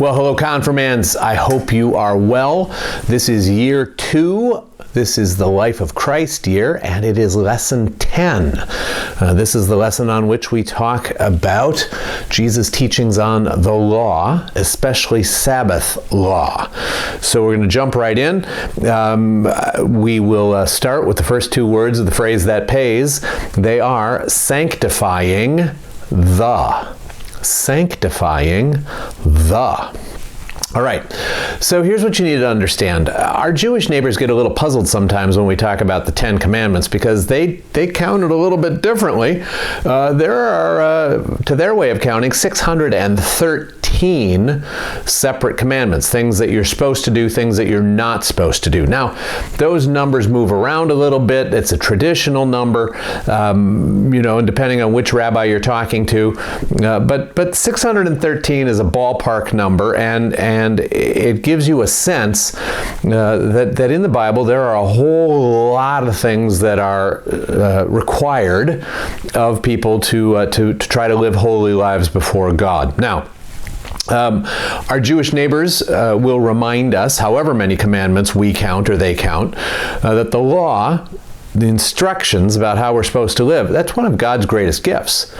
Well, hello, confirmands. I hope you are well. This is year 2. This is the Life of Christ year, and it is lesson 10. This is the lesson on which we talk about Jesus' teachings on the law, especially Sabbath law. So we're going to jump right in. We will start with the first 2 words of the phrase that pays. They are sanctifying the. Sanctifying the. All right, so here's what you need to understand. Our Jewish neighbors get a little puzzled sometimes when we talk about the 10 Commandments because they count it a little bit differently. There are, to their way of counting, 613 separate commandments, things that you're supposed to do, things that you're not supposed to do. Now, those numbers move around a little bit. It's a traditional number, and depending on which rabbi you're talking to, but 613 is a ballpark number, and it gives you a sense that in the Bible there are a whole lot of things that are required of people to try to live holy lives before God. Now, our Jewish neighbors will remind us, however many commandments we count or they count, that the law, the instructions about how we're supposed to live, that's one of God's greatest gifts.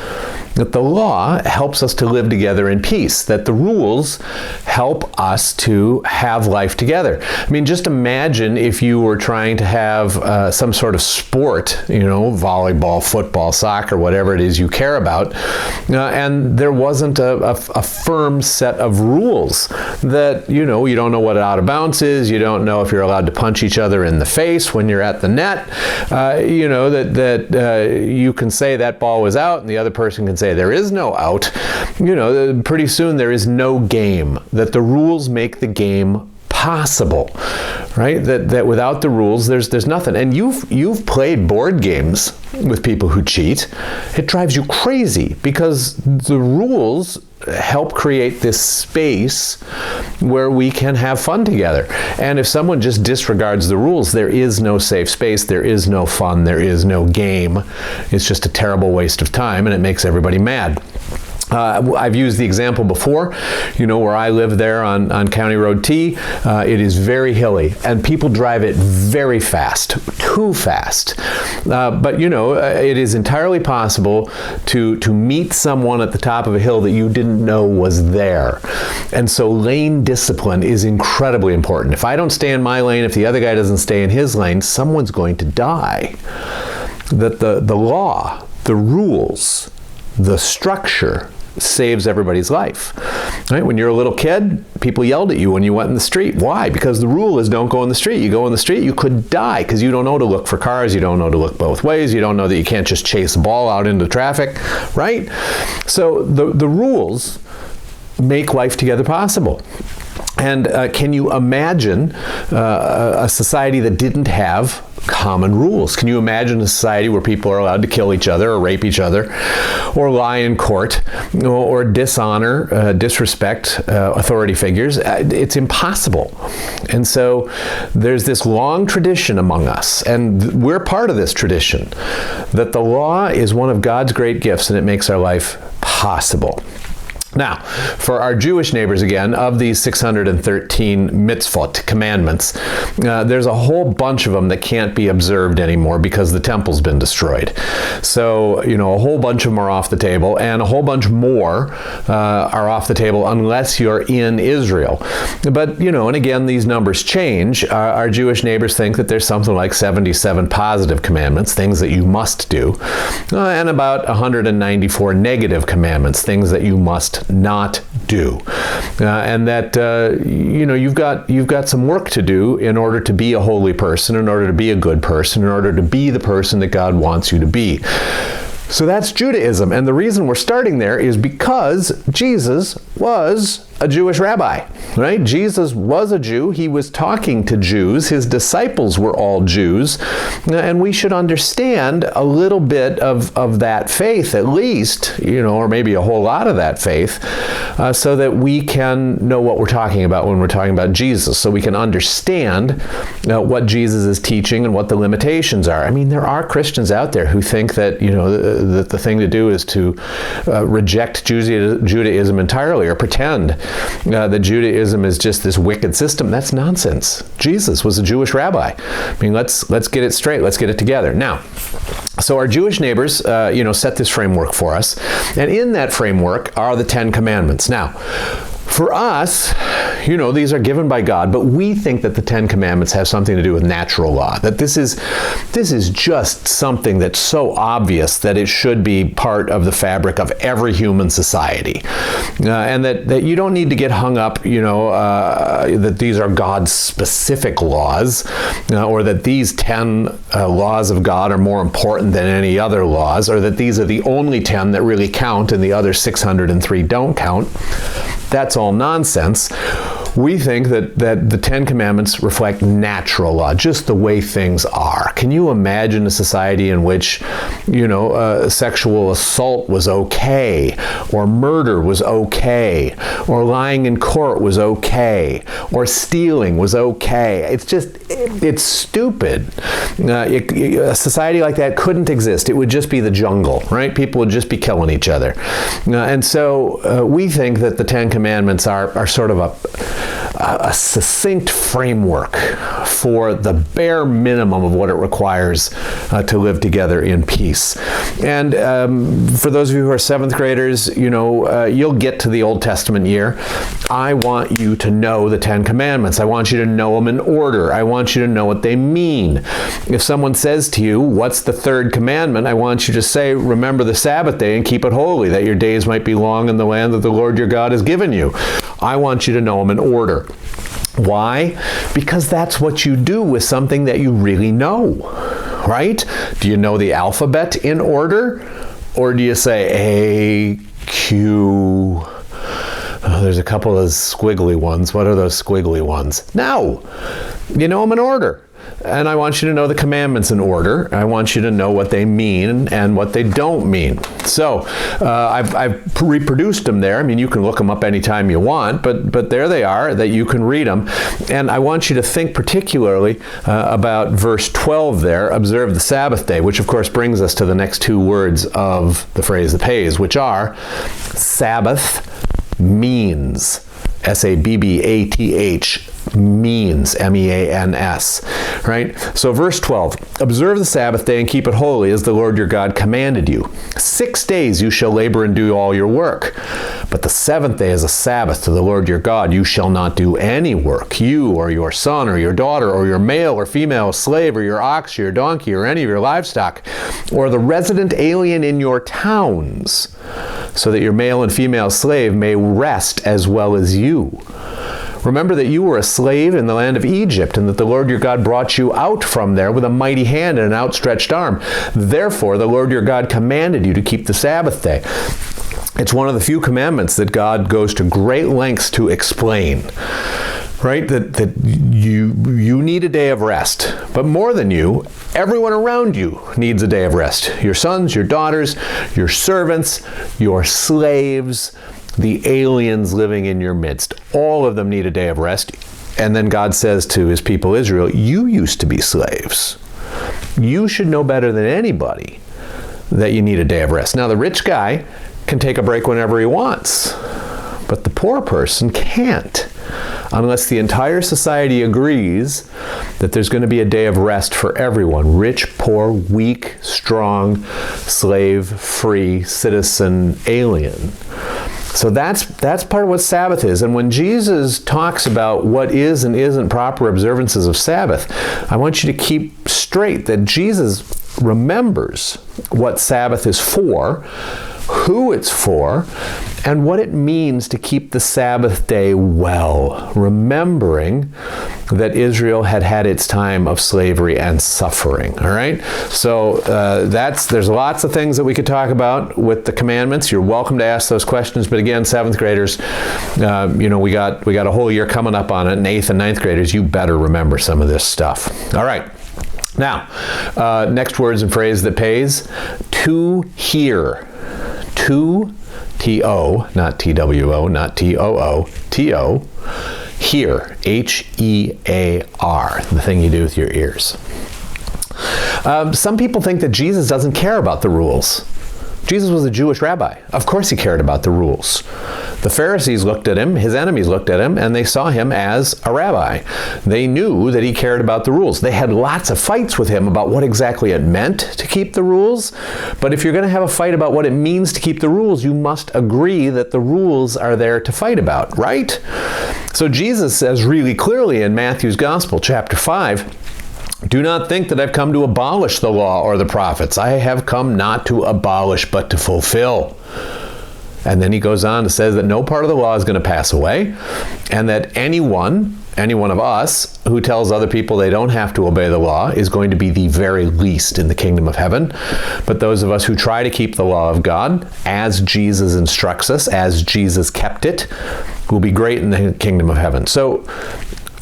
That the law helps us to live together in peace, that the rules help us to have life together. I mean, just imagine if you were trying to have some sort of sport, volleyball, football, soccer, whatever it is you care about, and there wasn't a firm set of rules that, you don't know what out of bounds is, you don't know if you're allowed to punch each other in the face when you're at the net, you can say that ball was out and the other person can say there is no out. Pretty soon there is no game, that the rules make the game possible, right? That without the rules there's nothing. And you've played board games with people who cheat. It drives you crazy because the rules help create this space where we can have fun together. And if someone just disregards the rules, there is no safe space, there is no fun, there is no game. It's just a terrible waste of time, and it makes everybody mad. I've used the example before, where I live there on County Road T. It is very hilly, and people drive it very fast, too fast. But it is entirely possible to meet someone at the top of a hill that you didn't know was there. And so lane discipline is incredibly important. If I don't stay in my lane, if the other guy doesn't stay in his lane, someone's going to die. That the law, the rules, the structure saves everybody's life. Right? When you're a little kid, people yelled at you when you went in the street. Why? Because the rule is don't go in the street. You go in the street, you could die because you don't know to look for cars, you don't know to look both ways, you don't know that you can't just chase a ball out into traffic, right? So the rules make life together possible. And can you imagine a society that didn't have common rules? Can you imagine a society where people are allowed to kill each other or rape each other or lie in court or dishonor, disrespect authority figures? It's impossible. And so there's this long tradition among us, and we're part of this tradition, that the law is one of God's great gifts and it makes our life possible. Now, for our Jewish neighbors again, of these 613 mitzvot, commandments, there's a whole bunch of them that can't be observed anymore because the temple's been destroyed. So, a whole bunch of them are off the table, and a whole bunch more are off the table unless you're in Israel. But, and again, these numbers change. Our Jewish neighbors think that there's something like 77 positive commandments, things that you must do, and about 194 negative commandments, things that you must not do, and that you've got some work to do in order to be a holy person, in order to be a good person, in order to be the person that God wants you to be. So that's Judaism, and the reason we're starting there is because Jesus was a Jewish rabbi. right? Jesus was a Jew. He was talking to Jews. His disciples were all Jews. And we should understand a little bit of that faith, at least, or maybe a whole lot of that faith, so that we can know what we're talking about when we're talking about Jesus, so we can understand what Jesus is teaching and what the limitations are. I mean, there are Christians out there who think that, that the thing to do is to reject Judaism entirely, or pretend that Judaism is just this wicked system. That's nonsense. Jesus was a Jewish rabbi. I mean, let's get it straight. Let's get it together. Now, so our Jewish neighbors, set this framework for us. And in that framework are the 10 Commandments. Now, for us, these are given by God, but we think that the 10 Commandments have something to do with natural law, that this is just something that's so obvious that it should be part of the fabric of every human society. And that you don't need to get hung up, that these are God's specific laws, or that these 10 laws of God are more important than any other laws, or that these are the only 10 that really count and the other 603 don't count. That's all nonsense. We think that the 10 Commandments reflect natural law, just the way things are. Can you imagine a society in which, sexual assault was okay, or murder was okay, or lying in court was okay, or stealing was okay? It's stupid. A society like that couldn't exist. It would just be the jungle, right? People would just be killing each other. And so we think that the 10 Commandments are sort of a succinct framework for the bare minimum of what it requires to live together in peace. And for those of you who are 7th graders, you'll get to the Old Testament year. I want you to know the 10 Commandments. I want you to know them in order. I want you to know what they mean. If someone says to you, what's the 3rd commandment? I want you to say, remember the Sabbath day and keep it holy, that your days might be long in the land that the Lord your God has given you. I want you to know them in order. Why? Because that's what you do with something that you really know, right? Do you know the alphabet in order? Or do you say A, Q? Oh, there's a couple of squiggly ones. What are those squiggly ones? No, you know them in order. And I want you to know the commandments in order. I want you to know what they mean and what they don't mean. So I've reproduced them there. I mean, you can look them up anytime you want, but there they are, that you can read them. And I want you to think particularly about verse 12 there, observe the Sabbath day, which of course brings us to the next 2 words of the phrase that pays, which are Sabbath means. S-A-B-B-A-T-H, means, M-E-A-N-S, right? So verse 12, observe the Sabbath day and keep it holy as the Lord your God commanded you. 6 days you shall labor and do all your work. But the 7th day is a Sabbath to the Lord your God. You shall not do any work, you or your son or your daughter or your male or female slave or your ox or your donkey or any of your livestock or the resident alien in your towns, so that your male and female slave may rest as well as you. Remember that you were a slave in the land of Egypt, and that the Lord your God brought you out from there with a mighty hand and an outstretched arm. Therefore, the Lord your God commanded you to keep the Sabbath day. It's one of the few commandments that God goes to great lengths to explain, right? That you need a day of rest. But more than you, everyone around you needs a day of rest. Your sons, your daughters, your servants, your slaves, the aliens living in your midst. All of them need a day of rest. And then God says to his people Israel, you used to be slaves. You should know better than anybody that you need a day of rest. Now, the rich guy can take a break whenever he wants, but the poor person can't, unless the entire society agrees that there's going to be a day of rest for everyone. Rich, poor, weak, strong, slave, free, citizen, alien. So that's part of what Sabbath is. And when Jesus talks about what is and isn't proper observances of Sabbath, I want you to keep straight that Jesus remembers what Sabbath is for, who it's for, and what it means to keep the Sabbath day well, remembering that Israel had had its time of slavery and suffering. All right? So there's lots of things that we could talk about with the commandments. You're welcome to ask those questions, but again, 7th graders, we got a whole year coming up on it, and 8th and 9th graders, you better remember some of this stuff. All right. Now, next words and phrase that pays, to hear. To, T-O, not T-W-O, not T-O-O, T-O, hear, H-E-A-R, the thing you do with your ears. Some people think that Jesus doesn't care about the rules. Jesus was a Jewish rabbi. Of course he cared about the rules. The Pharisees looked at him, his enemies looked at him, and they saw him as a rabbi. They knew that he cared about the rules. They had lots of fights with him about what exactly it meant to keep the rules. But if you're going to have a fight about what it means to keep the rules, you must agree that the rules are there to fight about, right? So Jesus says really clearly in Matthew's Gospel, chapter 5, do not think that I've come to abolish the law or the prophets. I have come not to abolish, but to fulfill. And then he goes on to say that no part of the law is going to pass away, and that any one of us who tells other people they don't have to obey the law is going to be the very least in the kingdom of heaven. But those of us who try to keep the law of God, as Jesus instructs us, as Jesus kept it, will be great in the kingdom of heaven. So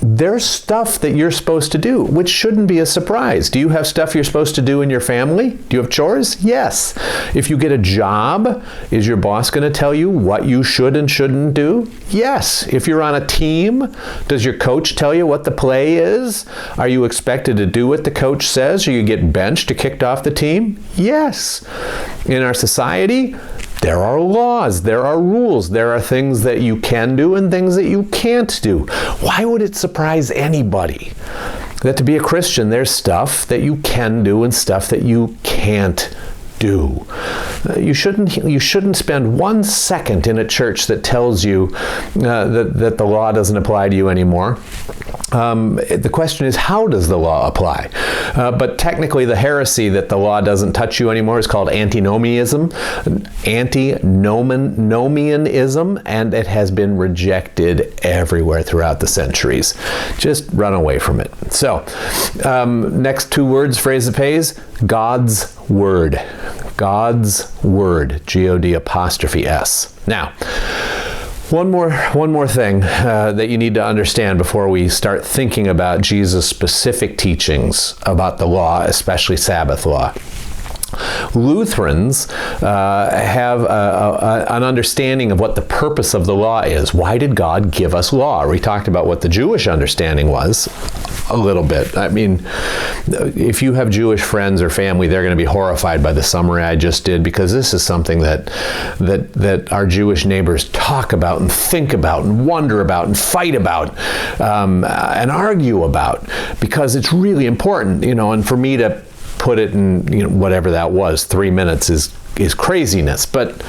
there's stuff that you're supposed to do, which shouldn't be a surprise. Do you have stuff you're supposed to do in your family? Do you have chores? Yes. If you get a job, is your boss going to tell you what you should and shouldn't do? Yes. If you're on a team, does your coach tell you what the play is? Are you expected to do what the coach says, or you get benched or kicked off the team? Yes. In our society, there are laws, there are rules, there are things that you can do and things that you can't do. Why would it surprise anybody that to be a Christian, there's stuff that you can do and stuff that you can't do? You shouldn't spend 1 second in a church that tells you that the law doesn't apply to you anymore. The question is, how does the law apply? But technically, the heresy that the law doesn't touch you anymore is called antinomianism, and it has been rejected everywhere throughout the centuries. Just run away from it. So, next 2 words, phrase that pays, God's Word. God's Word, G-O-D''S. Now, one more thing that you need to understand before we start thinking about Jesus' specific teachings about the law, especially Sabbath law. Lutherans have an understanding of what the purpose of the law is. Why did God give us law? We talked about what the Jewish understanding was a little bit. I mean, if you have Jewish friends or family, they're going to be horrified by the summary I just did, because this is something that our Jewish neighbors talk about and think about and wonder about and fight about and argue about, because it's really important, and for me to put it in, whatever that was, 3 minutes is craziness. But,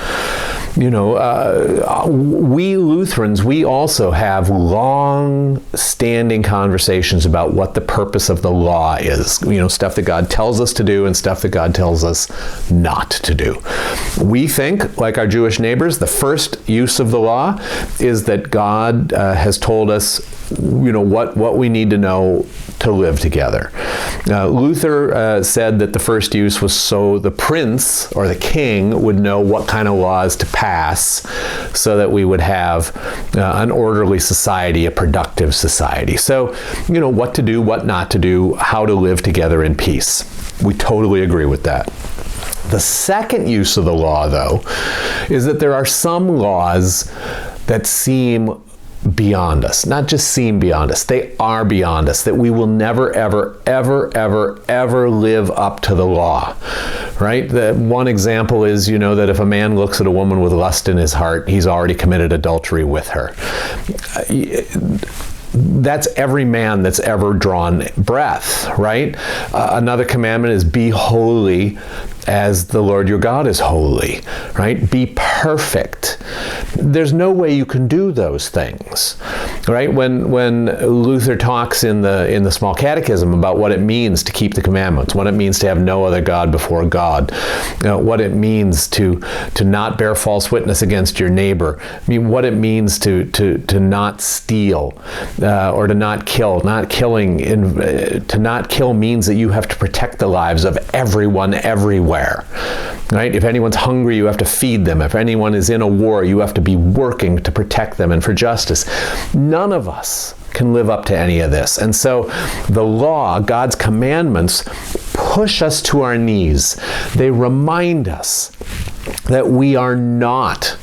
we Lutherans, we also have long-standing conversations about what the purpose of the law is. Stuff that God tells us to do and stuff that God tells us not to do. We think, like our Jewish neighbors, the first use of the law is that God has told us, what we need to know to live together. Luther said that the first use was so the prince or the king would know what kind of laws to pass so that we would have an orderly society, a productive society. So, what to do, what not to do, how to live together in peace. We totally agree with that. The second use of the law, though, is that there are some laws that seem beyond us. Not just seem beyond us, they are beyond us, that we will never, ever, ever, ever, ever live up to the law, right? The one example is, that if a man looks at a woman with lust in his heart, he's already committed adultery with her. That's every man that's ever drawn breath, right? Another commandment is be holy as the Lord your God is holy, right? Be perfect. There's no way you can do those things. right? When Luther talks in the Small Catechism about what it means to keep the commandments, what it means to have no other God before God, what it means to not bear false witness against your neighbor, I mean, what it means to not steal or to not kill. Not killing, to not kill means that you have to protect the lives of everyone everywhere, right? If anyone's hungry, you have to feed them. If anyone is in a war, you have to be working to protect them and for justice. None of us can live up to any of this. And so the law, God's commandments, push us to our knees. They remind us that we are not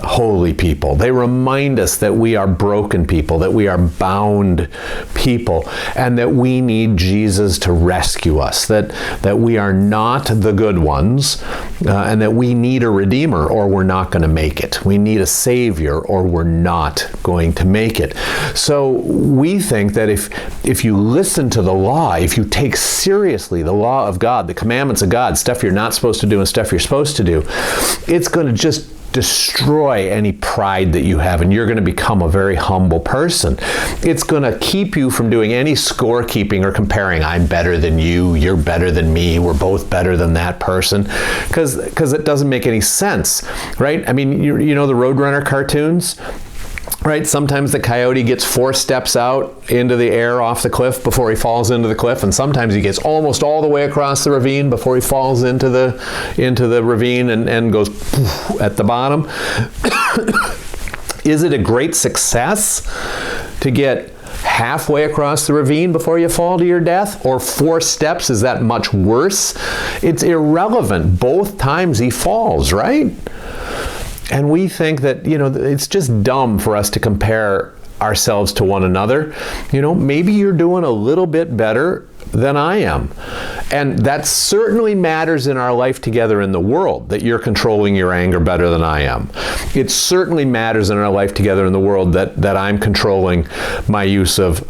holy people. They remind us that we are broken people, that we are bound people, and that we need Jesus to rescue us, that we are not the good ones, and that we need a Redeemer or we're not going to make it. We need a Savior or we're not going to make it. So we think that if you listen to the law, if you take seriously the law of God, the commandments of God, stuff you're not supposed to do and stuff you're supposed to do, it's going to just destroy any pride that you have, and you're going to become a very humble person. It's going to keep you from doing any scorekeeping or comparing. I'm better than you, you're better than me, we're both better than that person, because it doesn't make any sense, right? I mean, you know the Roadrunner cartoons? Right? Sometimes the coyote gets 4 steps out into the air off the cliff before he falls into the cliff, and sometimes he gets almost all the way across the ravine before he falls into the ravine and goes poof at the bottom. Is it a great success to get halfway across the ravine before you fall to your death? Or 4 steps, is that much worse? It's irrelevant. Both times he falls, right? And we think that, it's just dumb for us to compare ourselves to one another. Maybe you're doing a little bit better than I am. And that certainly matters in our life together in the world, that you're controlling your anger better than I am. It certainly matters in our life together in the world that I'm controlling my use of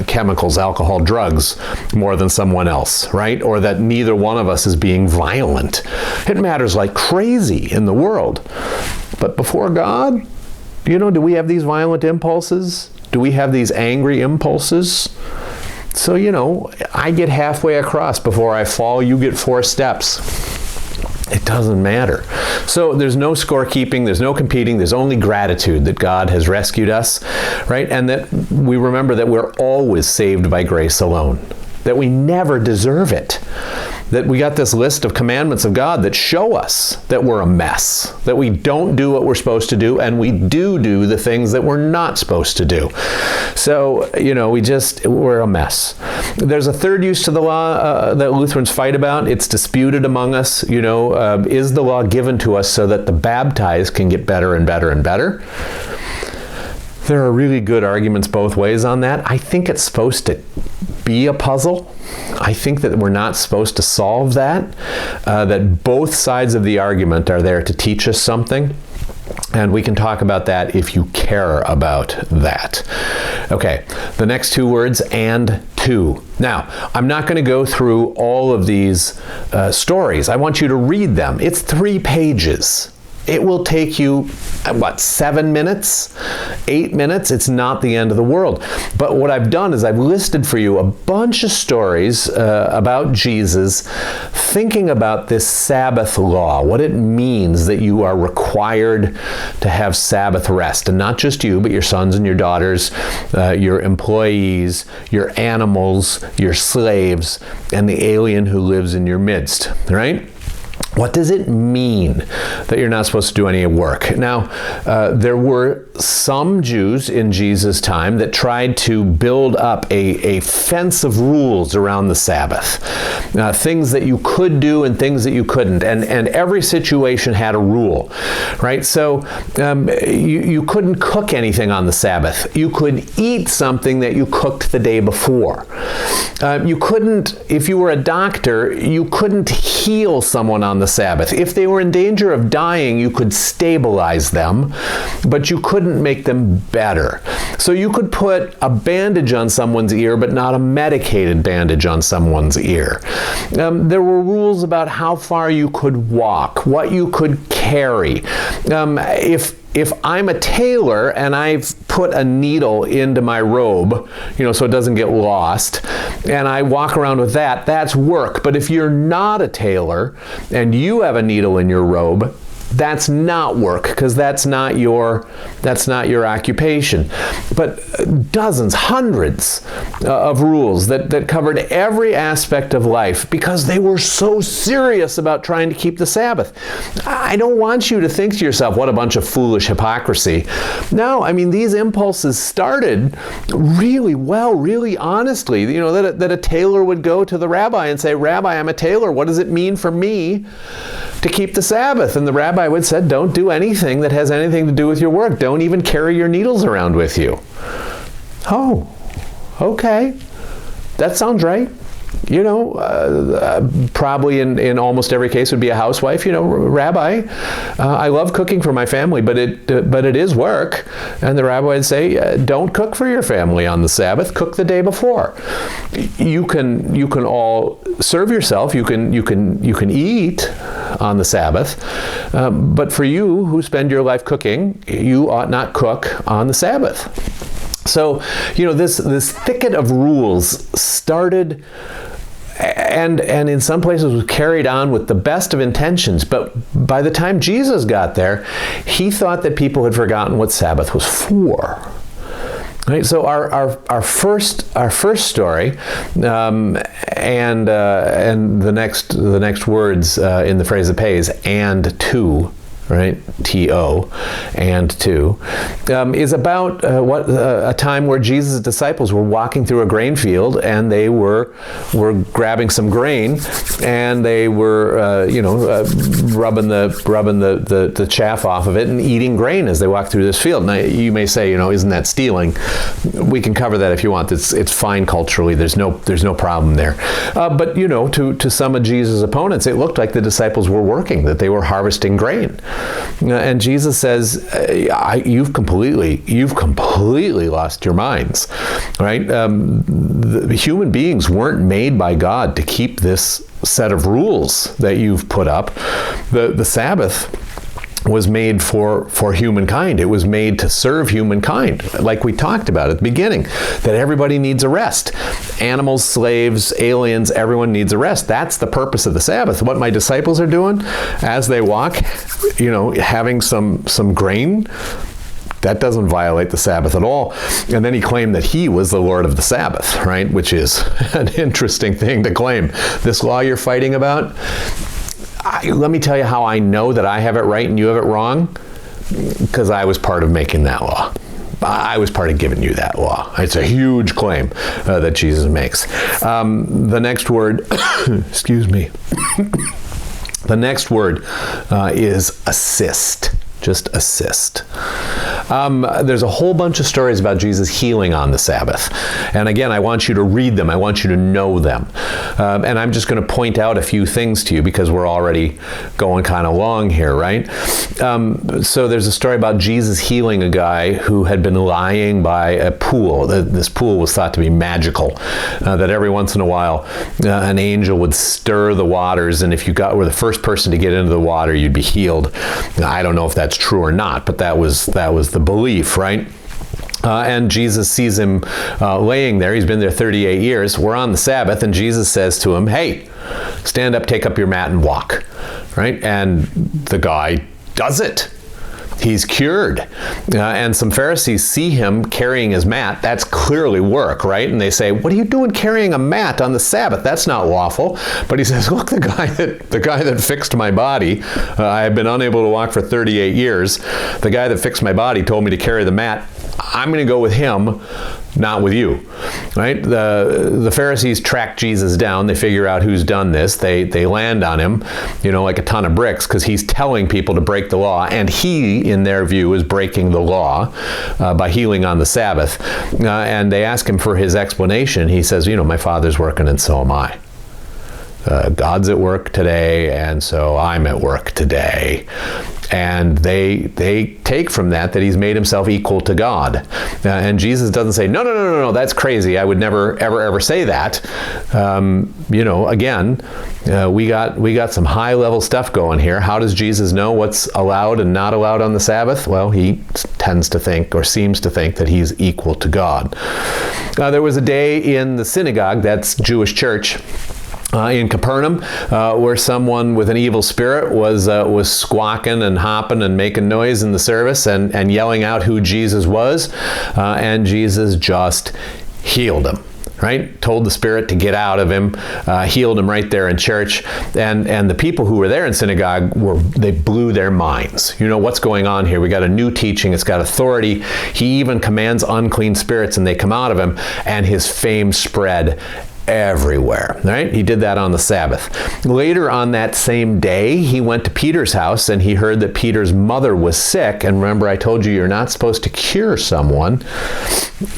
chemicals, alcohol, drugs more than someone else, right? Or that neither one of us is being violent. It matters like crazy in the world. But before God, do we have these violent impulses? Do we have these angry impulses? So, I get halfway across before I fall, you get 4 steps. It doesn't matter. So there's no scorekeeping, there's no competing, there's only gratitude that God has rescued us, right? And that we remember that we're always saved by grace alone, that we never deserve it. That we got this list of commandments of God that show us that we're a mess, that we don't do what we're supposed to do, and we do the things that we're not supposed to do. So, we're a mess. There's a third use to the law that Lutherans fight about. It's disputed among us. Is the law given to us so that the baptized can get better and better and better? There are really good arguments both ways on that. I think it's supposed to be a puzzle. I think that we're not supposed to solve that, that both sides of the argument are there to teach us something. And we can talk about that if you care about that. Okay, the next 2 words, and to. Now, I'm not going to go through all of these stories. I want you to read them. It's 3 pages. It will take you, 7 minutes, 8 minutes? It's not the end of the world. But what I've done is I've listed for you a bunch of stories about Jesus thinking about this Sabbath law, what it means that you are required to have Sabbath rest. And not just you, but your sons and your daughters, your employees, your animals, your slaves, and the alien who lives in your midst, right? What does it mean that you're not supposed to do any work? Now, there were some Jews in Jesus' time that tried to build up a fence of rules around the Sabbath. Things that you could do and things that you couldn't. And every situation had a rule, right? So you couldn't cook anything on the Sabbath. You could eat something that you cooked the day before. You couldn't, if you were a doctor, you couldn't heal someone on the Sabbath. If they were in danger of dying, you could stabilize them, but you couldn't make them better. So you could put a bandage on someone's ear, but not a medicated bandage on someone's ear. There were rules about how far you could walk, what you could carry. if I'm a tailor and I've put a needle into my robe, so it doesn't get lost, and I walk around with that, that's work. But if you're not a tailor and you have a needle in your robe, that's not work, because that's not your occupation. But dozens, hundreds of rules that covered every aspect of life, because they were so serious about trying to keep the Sabbath. I don't want you to think to yourself, what a bunch of foolish hypocrisy. No, I mean, these impulses started really well, really honestly. That a tailor would go to the rabbi and say, "Rabbi, I'm a tailor. What does it mean for me to keep the Sabbath?" And the rabbi would say, "Don't do anything that has anything to do with your work. Don't even carry your needles around with you." Oh, okay. That sounds right. Probably in almost every case would be a housewife. "Rabbi, I love cooking for my family, but it is work." And the rabbi would say, "Don't cook for your family on the Sabbath. Cook the day before. You can all serve yourself. You can eat on the Sabbath, but for you who spend your life cooking, you ought not cook on the Sabbath." So, this thicket of rules started and in some places was carried on with the best of intentions. But by the time Jesus got there, he thought that people had forgotten what Sabbath was for. Right, so our first story, and the next words in the phrase that pays, "and to," right? T-O, and to, is about a time where Jesus' disciples were walking through a grain field, and they were grabbing some grain, and they were rubbing the chaff off of it and eating grain as they walked through this field. Now you may say, isn't that stealing? We can cover that if you want. It's fine culturally. There's no problem there. But to some of Jesus' opponents, it looked like the disciples were working, that they were harvesting grain. And Jesus says, you've completely lost your minds, right? The human beings weren't made by God to keep this set of rules that you've put up. The Sabbath was made for humankind. It was made to serve humankind, like we talked about at the beginning, that everybody needs a rest. Animals, slaves, aliens, everyone needs a rest. That's the purpose of the Sabbath. What my disciples are doing as they walk, having some grain, that doesn't violate the Sabbath at all. And then he claimed that he was the Lord of the Sabbath, right? Which is an interesting thing to claim. This law you're fighting about, let me tell you how I know that I have it right and you have it wrong, because I was part of making that law. I was part of giving you that law. It's a huge claim that Jesus makes. The next word, excuse me, the next word is assist. Just assist. There's a whole bunch of stories about Jesus healing on the Sabbath. And again, I want you to read them. I want you to know them. And I'm just going to point out a few things to you because we're already going kind of long here, right? So there's a story about Jesus healing a guy who had been lying by a pool. This pool was thought to be magical, that every once in a while an angel would stir the waters, and if you were the first person to get into the water, you'd be healed. I don't know if that's true or not, but that was the belief, right? And Jesus sees him laying there. He's been there 38 years. We're on the Sabbath, and Jesus says to him, "Hey, stand up, take up your mat, and walk." Right? And the guy does it. He's cured. And some Pharisees see him carrying his mat. That's clearly work, right? And they say, "What are you doing carrying a mat on the Sabbath? That's not lawful." But he says, "Look, the guy that fixed my body, I have been unable to walk for 38 years. The guy that fixed my body told me to carry the mat. I'm going to go with him, not with you." Right? The Pharisees track Jesus down. They figure out who's done this. They land on him, like a ton of bricks, because he's telling people to break the law, and he, in their view, is breaking the law by healing on the Sabbath. And they ask him for his explanation. He says, "My Father's working, and so am I." God's at work today, and so I'm at work today. And they take from that he's made himself equal to God. And Jesus doesn't say, no, that's crazy. I would never, ever say that. Again, we got some high-level stuff going here. How does Jesus know what's allowed and not allowed on the Sabbath? Well, he tends to think, or seems to think, that he's equal to God. There was a day in the synagogue, that's Jewish church, in Capernaum, where someone with an evil spirit was squawking and hopping and making noise in the service and yelling out who Jesus was, and Jesus just healed him. Right? Told the spirit to get out of him, healed him right there in church, and the people who were there in synagogue they blew their minds. What's going on here? We got a new teaching. It's got authority. He even commands unclean spirits, and they come out of him, and his fame spread everywhere, right? He did that on the Sabbath. Later on that same day, he went to Peter's house, and he heard that Peter's mother was sick. And remember, I told you, you're not supposed to cure someone.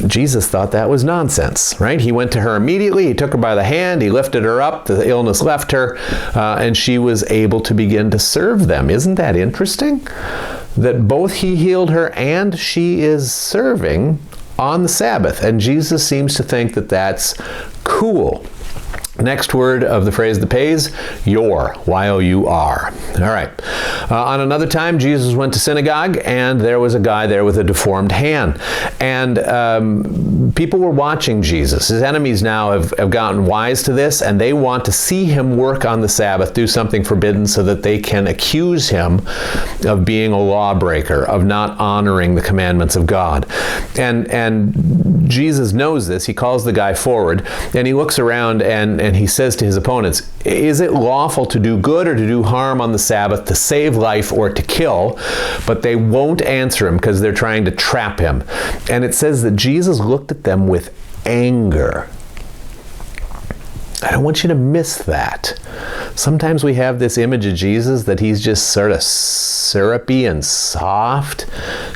Jesus thought that was nonsense, right? He went to her immediately. He took her by the hand. He lifted her up. The illness left her, and she was able to begin to serve them. Isn't that interesting? That both he healed her and she is serving on the Sabbath. And Jesus seems to think that that's cool. Next word of the phrase that pays, your, Y-O-U-R. All right. On another time, Jesus went to synagogue, and there was a guy there with a deformed hand. And people were watching Jesus. His enemies now have gotten wise to this, and they want to see him work on the Sabbath, do something forbidden, so that they can accuse him of being a lawbreaker, of not honoring the commandments of God. And Jesus knows this. He calls the guy forward, and he looks around and he says to his opponents, is it lawful to do good or to do harm on the Sabbath, to save life or to kill? But they won't answer him because they're trying to trap him. And it says that Jesus looked at them with anger. I don't want you to miss that. Sometimes we have this image of Jesus that he's just sort of syrupy and soft.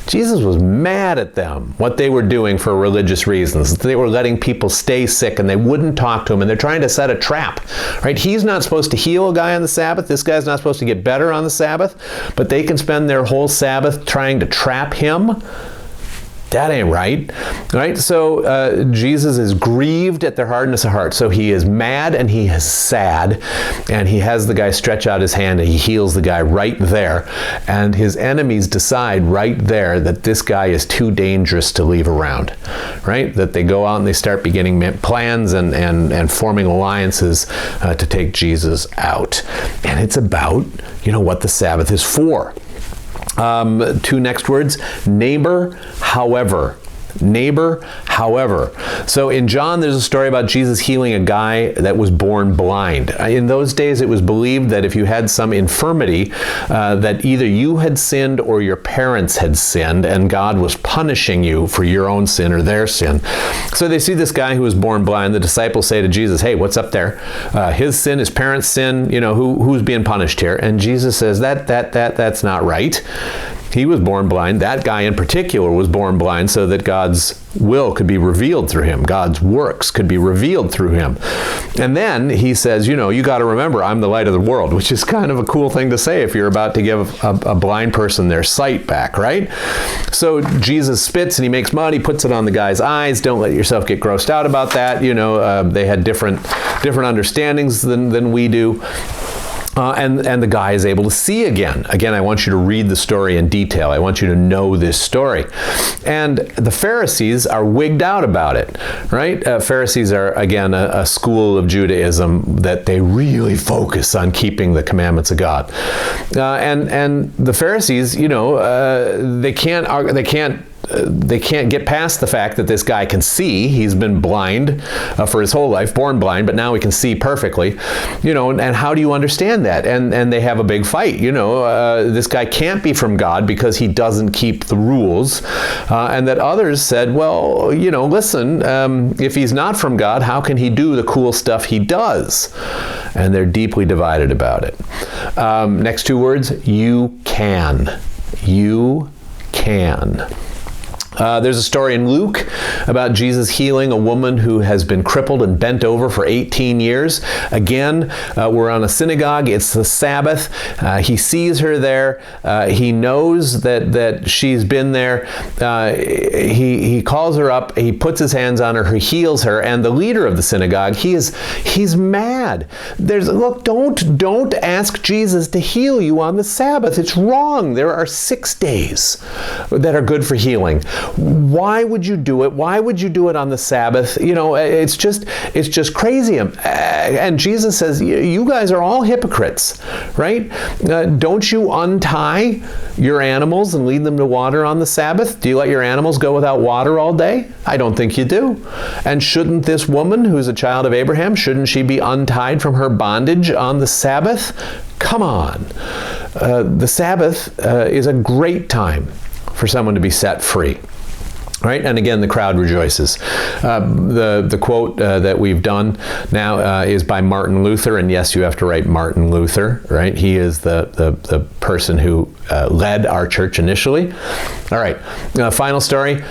Jesus was mad at them, what they were doing for religious reasons. They were letting people stay sick and they wouldn't talk to him, and they're trying to set a trap, right? He's not supposed to heal a guy on the Sabbath. This guy's not supposed to get better on the Sabbath, but they can spend their whole Sabbath trying to trap him. That ain't right? So Jesus is grieved at their hardness of heart. So he is mad and he is sad, and he has the guy stretch out his hand and he heals the guy right there. And his enemies decide right there that this guy is too dangerous to leave around, right? That they go out and they start beginning plans and forming alliances to take Jesus out. And it's about, what the Sabbath is for. Two next words, neighbor, however. Neighbor, however. So in John, there's a story about Jesus healing a guy that was born blind. In those days, it was believed that if you had some infirmity, that either you had sinned or your parents had sinned, and God was punishing you for your own sin or their sin. So they see this guy who was born blind. The disciples say to Jesus, hey, what's up there? His sin, his parents' sin, who's being punished here? And Jesus says, that's not right. He was born blind. That guy in particular was born blind so that God's will could be revealed through him. God's works could be revealed through him. And then he says, you got to remember, I'm the light of the world, which is kind of a cool thing to say if you're about to give a blind person their sight back, right? So Jesus spits and he makes mud. He puts it on the guy's eyes. Don't let yourself get grossed out about that. They had different understandings than we do. And the guy is able to see again. Again, I want you to read the story in detail. I want you to know this story. And the Pharisees are wigged out about it, right? Pharisees are, again, a school of Judaism that they really focus on keeping the commandments of God. And the Pharisees, they can't get past the fact that this guy can see. He's been blind for his whole life, born blind, but now he can see perfectly. And how do you understand that? And they have a big fight. This guy can't be from God because he doesn't keep the rules. And that others said, well, listen, if he's not from God, how can he do the cool stuff he does? And they're deeply divided about it. Next two words, you can. You can. There's a story in Luke about Jesus healing a woman who has been crippled and bent over for 18 years. Again, we're on a synagogue. It's the Sabbath. He sees her there. He knows that she's been there. He calls her up. He puts his hands on her. He heals her. And the leader of the synagogue, he's mad. Look, don't ask Jesus to heal you on the Sabbath. It's wrong. There are 6 days that are good for healing. Why would you do it? Why would you do it on the Sabbath? It's just crazy. And Jesus says, you guys are all hypocrites, right? Don't you untie your animals and lead them to water on the Sabbath? Do you let your animals go without water all day? I don't think you do. And shouldn't this woman, who's a child of Abraham, shouldn't she be untied from her bondage on the Sabbath? Come on. The Sabbath is a great time for someone to be set free. Right? And again, the crowd rejoices. The quote that we've done now is by Martin Luther. And yes, you have to write Martin Luther, right? He is the person who led our church initially. All right. Final story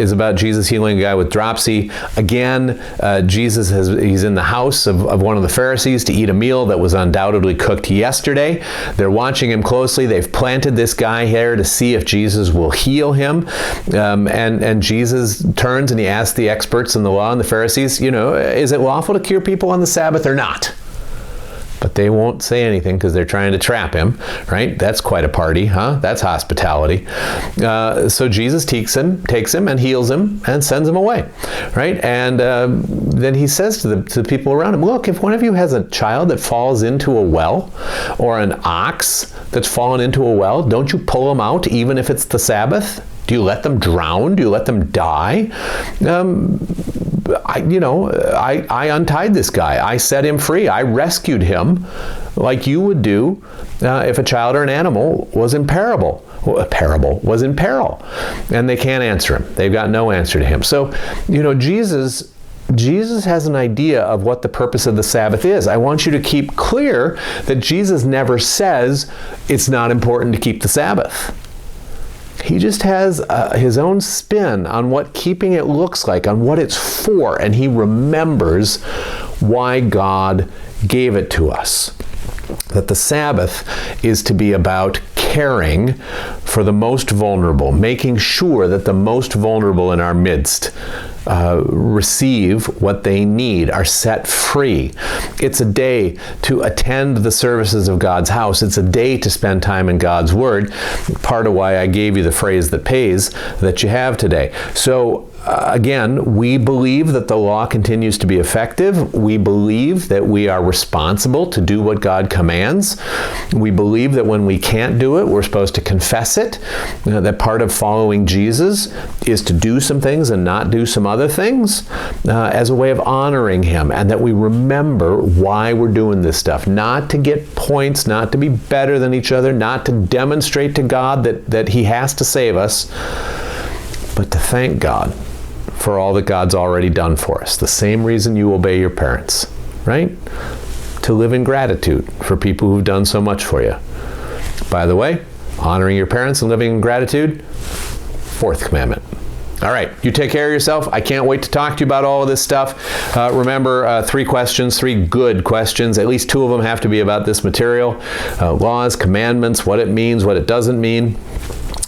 is about Jesus healing a guy with dropsy. Again, he's in the house of one of the Pharisees to eat a meal that was undoubtedly cooked yesterday. They're watching him closely. They've planted this guy here to see if Jesus will heal him. And Jesus turns and he asks the experts in the law and the Pharisees, is it lawful to cure people on the Sabbath or not? But they won't say anything because they're trying to trap him, right? That's quite a party, huh? That's hospitality. So Jesus takes him and heals him and sends him away, right? And then he says to the people around him, look, if one of you has a child that falls into a well or an ox that's fallen into a well, don't you pull them out even if it's the Sabbath? Do you let them drown? Do you let them die? I untied this guy. I set him free. I rescued him like you would do if a child or an animal was in peril. And they can't answer him. They've got no answer to him. So, Jesus has an idea of what the purpose of the Sabbath is. I want you to keep clear that Jesus never says it's not important to keep the Sabbath. He just has his own spin on what keeping it looks like, on what it's for, and he remembers why God gave it to us. That the Sabbath is to be about caring for the most vulnerable, making sure that the most vulnerable in our midst receive what they need, are set free. It's a day to attend the services of God's house. It's a day to spend time in God's Word. Part of why I gave you the phrase that pays that you have today. So again, we believe that the law continues to be effective. We believe that we are responsible to do what God commands. We believe that when we can't do it, we're supposed to confess it. That part of following Jesus is to do some things and not do some other things as a way of honoring him, and that we remember why we're doing this stuff. Not to get points, not to be better than each other, not to demonstrate to God that he has to save us, but to thank God for all that God's already done for us. The same reason you obey your parents, right? To live in gratitude for people who've done so much for you. By the way, honoring your parents and living in gratitude, 4th commandment. All right, you take care of yourself. I can't wait to talk to you about all of this stuff. Remember, 3 questions, 3 good questions. At least 2 of them have to be about this material. Laws, commandments, what it means, what it doesn't mean.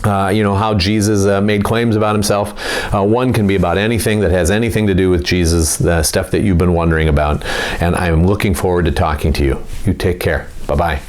How Jesus made claims about himself. 1 can be about anything that has anything to do with Jesus, the stuff that you've been wondering about. And I'm looking forward to talking to you. You take care. Bye-bye.